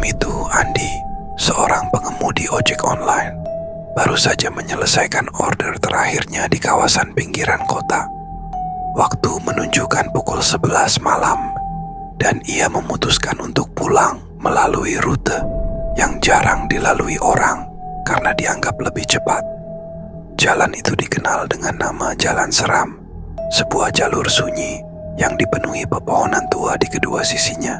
itu, Andi, seorang pengemudi ojek online, baru saja menyelesaikan order terakhirnya di kawasan pinggiran kota. Waktu menunjukkan pukul 11 malam, dan ia memutuskan untuk pulang melalui rute yang jarang dilalui orang karena dianggap lebih cepat. Jalan itu dikenal dengan nama Jalan Seram, sebuah jalur sunyi yang dipenuhi pepohonan tua di kedua sisinya.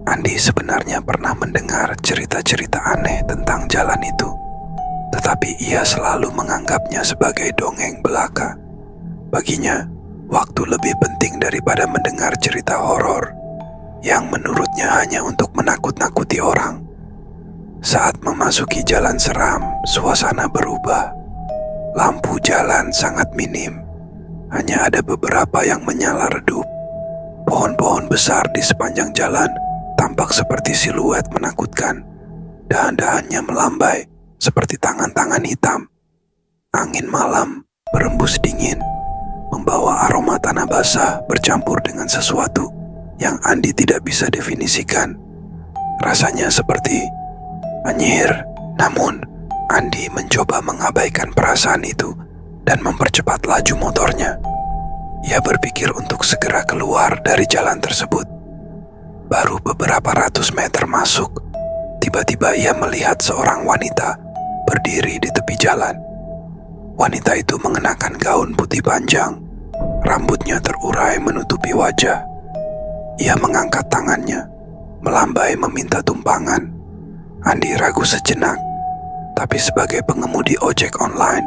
Andi sebenarnya pernah mendengar cerita-cerita aneh tentang jalan itu, tetapi ia selalu menganggapnya sebagai dongeng belaka. Baginya, waktu lebih penting daripada mendengar cerita horor yang menurutnya hanya untuk menakut-nakuti orang. Saat memasuki Jalan Seram, suasana berubah. Lampu jalan sangat minim, hanya ada beberapa yang menyala redup. Pohon-pohon besar di sepanjang jalan tampak seperti siluet menakutkan. Dahan-dahannya melambai seperti tangan-tangan hitam. Angin malam berembus dingin, membawa aroma tanah basah bercampur dengan sesuatu yang Andi tidak bisa definisikan. Rasanya seperti anyir, namun Andi mencoba mengabaikan perasaan itu dan mempercepat laju motornya. Ia berpikir untuk segera keluar dari jalan tersebut. Baru beberapa ratus meter masuk, tiba-tiba ia melihat seorang wanita berdiri di tepi jalan. Wanita itu mengenakan gaun putih panjang, rambutnya terurai menutupi wajah. Ia mengangkat tangannya, melambai meminta tumpangan. Andi ragu sejenak, tapi sebagai pengemudi ojek online,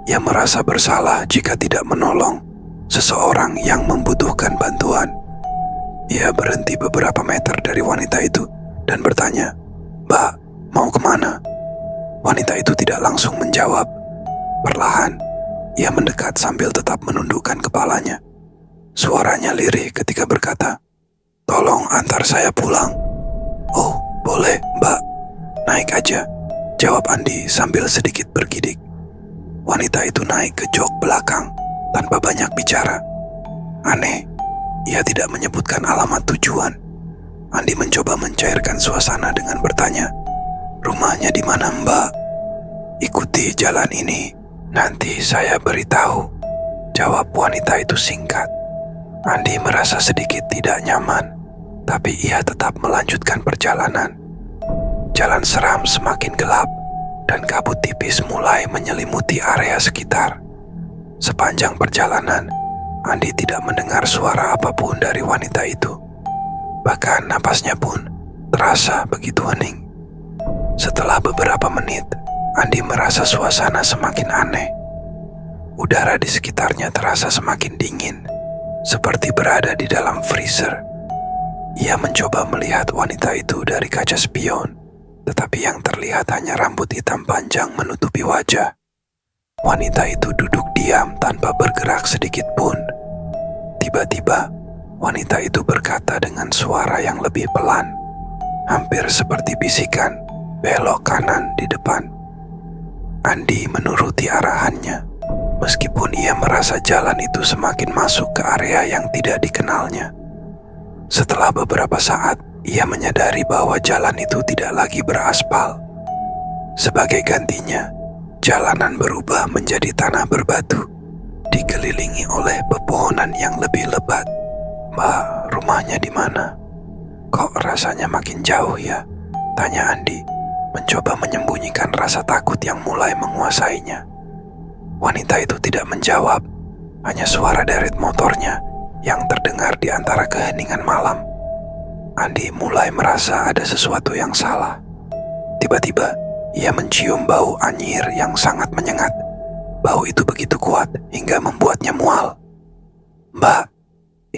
ia merasa bersalah jika tidak menolong seseorang yang membutuhkan bantuan. Ia berhenti beberapa meter dari wanita itu dan bertanya, "Mbak, mau kemana?" Wanita itu tidak langsung menjawab. Perlahan, ia mendekat sambil tetap menundukkan kepalanya. Suaranya lirih ketika berkata, "Tolong antar saya pulang." "Oh, boleh, Mbak. Naik aja," jawab Andi sambil sedikit bergidik. Wanita itu naik ke jok belakang tanpa banyak bicara. Aneh, ia tidak menyebutkan alamat tujuan. Andi mencoba mencairkan suasana dengan bertanya, "Rumahnya di mana, Mbak?" "Ikuti jalan ini, nanti saya beritahu," jawab wanita itu singkat. Andi merasa sedikit tidak nyaman, tapi ia tetap melanjutkan perjalanan. Jalan Seram semakin gelap, dan kabut tipis mulai menyelimuti area sekitar. Sepanjang perjalanan, Andi tidak mendengar suara apapun dari wanita itu. Bahkan napasnya pun terasa begitu hening. Setelah beberapa menit, Andi merasa suasana semakin aneh. Udara di sekitarnya terasa semakin dingin, seperti berada di dalam freezer. Ia mencoba melihat wanita itu dari kaca spion, tetapi yang terlihat hanya rambut hitam panjang menutupi wajah. Wanita itu duduk diam tanpa bergerak sedikit pun. Tiba-tiba, wanita itu berkata dengan suara yang lebih pelan, hampir seperti bisikan, "Belok kanan di depan." Andi menuruti arahannya, meskipun ia merasa jalan itu semakin masuk ke area yang tidak dikenalnya. Setelah beberapa saat, ia menyadari bahwa jalan itu tidak lagi beraspal. Sebagai gantinya, jalanan berubah menjadi tanah berbatu, dikelilingi oleh pepohonan yang lebih lebat. "Mbak, rumahnya di mana?" "Kok rasanya makin jauh ya?" tanya Andi, mencoba menyembunyikan rasa takut yang mulai menguasainya. Wanita itu tidak menjawab, hanya suara deret motornya yang terdengar di antara keheningan malam. Andi mulai merasa ada sesuatu yang salah. Tiba-tiba, ia mencium bau anyir yang sangat menyengat. Bau itu begitu kuat hingga membuatnya mual. "Mbak,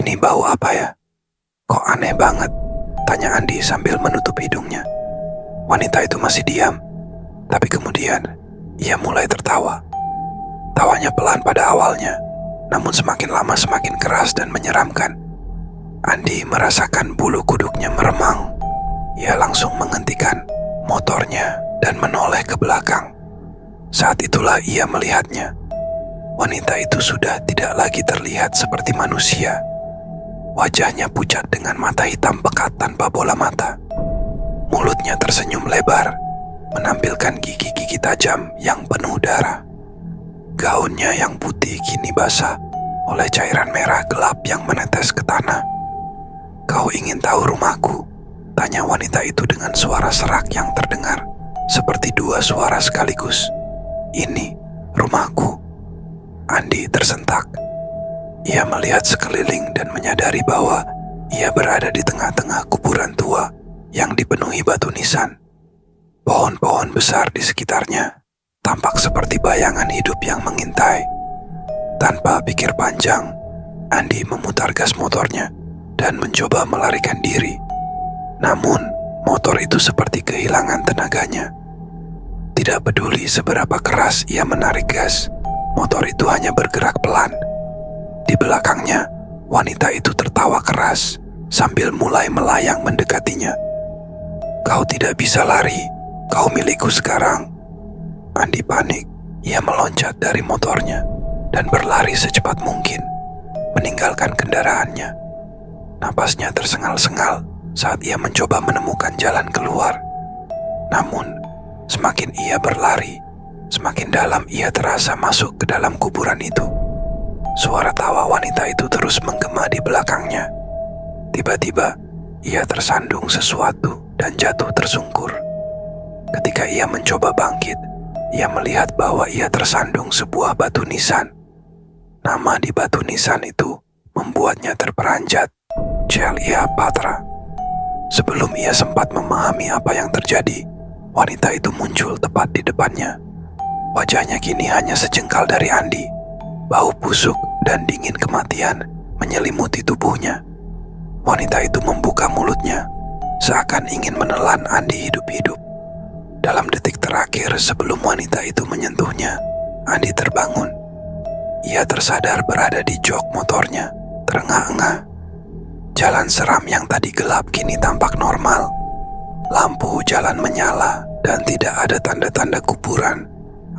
ini bau apa ya? Kok aneh banget?" tanya Andi sambil menutup hidungnya. Wanita itu masih diam, tapi kemudian ia mulai tertawa. Tawanya pelan pada awalnya, namun semakin lama semakin keras dan menyeramkan. Andi merasakan bulu kuduknya meremang. Ia langsung menghentikan motornya dan menoleh ke belakang. Saat itulah ia melihatnya. Wanita itu sudah tidak lagi terlihat seperti manusia. Wajahnya pucat dengan mata hitam pekat tanpa bola mata. Mulutnya Mulutnya tersenyum lebar, menampilkan gigi-gigi tajam yang penuh darah. Gaunnya yang putih kini basah oleh cairan merah gelap yang menetes ke tanah. "Kau ingin tahu rumahku?" tanya wanita itu dengan suara serak yang terdengar seperti dua suara sekaligus. "Ini rumahku." Andi tersentak. Ia melihat sekeliling dan menyadari bahwa ia berada di tengah-tengah kuburan tua yang dipenuhi batu nisan. Pohon-pohon besar di sekitarnya tampak seperti bayangan hidup yang mengintai. Tanpa pikir panjang, Andi memutar gas motornya dan mencoba melarikan diri. Namun, motor itu seperti kehilangan tenaganya. Tidak peduli seberapa keras ia menarik gas, motor itu hanya bergerak pelan. Di belakangnya, wanita itu tertawa keras sambil mulai melayang mendekatinya. "Kau tidak bisa lari, kau milikku sekarang." Andi panik. Ia meloncat dari motornya dan berlari secepat mungkin, meninggalkan kendaraannya. Napasnya tersengal-sengal saat ia mencoba menemukan jalan keluar. Namun, semakin ia berlari, semakin dalam ia terasa masuk ke dalam kuburan itu. Suara tawa wanita itu terus menggema di belakangnya. Tiba-tiba, ia tersandung sesuatu dan jatuh tersungkur. Ketika ia mencoba bangkit, ia melihat bahwa ia tersandung sebuah batu nisan. Nama di batu nisan itu membuatnya terperanjat, Celia Patra. Sebelum ia sempat memahami apa yang terjadi, wanita itu muncul tepat di depannya. Wajahnya kini hanya sejengkal dari Andi. Bau busuk dan dingin kematian menyelimuti tubuhnya. Wanita itu membuka mulutnya, seakan ingin menelan Andi hidup-hidup. Dalam detik terakhir sebelum wanita itu menyentuhnya, Andi terbangun. Ia tersadar berada di jok motornya, terengah-engah. Jalan seram yang tadi gelap kini tampak normal. Lampu jalan menyala dan tidak ada tanda-tanda kuburan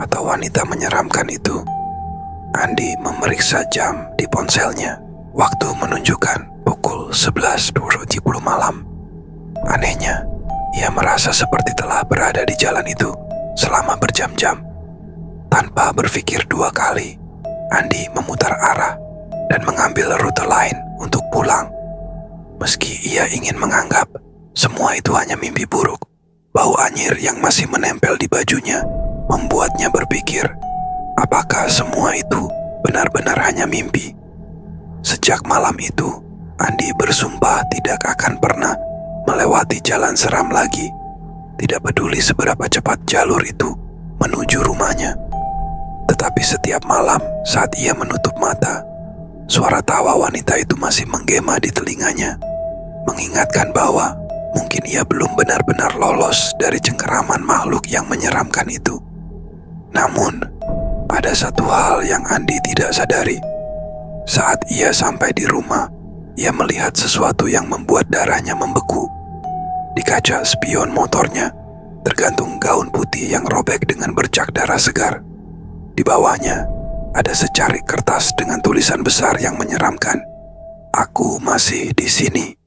atau wanita menyeramkan itu. Andi memeriksa jam di ponselnya. Waktu menunjukkan pukul 11.20 malam. Anehnya, ia merasa seperti telah berada di jalan itu selama berjam-jam. Tanpa berpikir dua kali, Andi memutar arah dan mengambil rute lain untuk pulang. Meski ia ingin menganggap semua itu hanya mimpi buruk, bau anyir yang masih menempel di bajunya membuatnya berpikir, apakah semua itu benar-benar hanya mimpi? Sejak malam itu, Andi bersumpah tidak akan pernah melewati jalan seram lagi, tidak peduli seberapa cepat jalur itu menuju rumahnya. Tetapi setiap malam saat ia menutup mata, suara tawa wanita itu masih menggema di telinganya, mengingatkan bahwa mungkin ia belum benar-benar lolos dari cengkeraman makhluk yang menyeramkan itu. Namun, ada satu hal yang Andi tidak sadari. Saat ia sampai di rumah, ia melihat sesuatu yang membuat darahnya membeku. Di kaca spion motornya, tergantung gaun putih yang robek dengan bercak darah segar. Di bawahnya, ada secarik kertas dengan tulisan besar yang menyeramkan. "Aku masih di sini."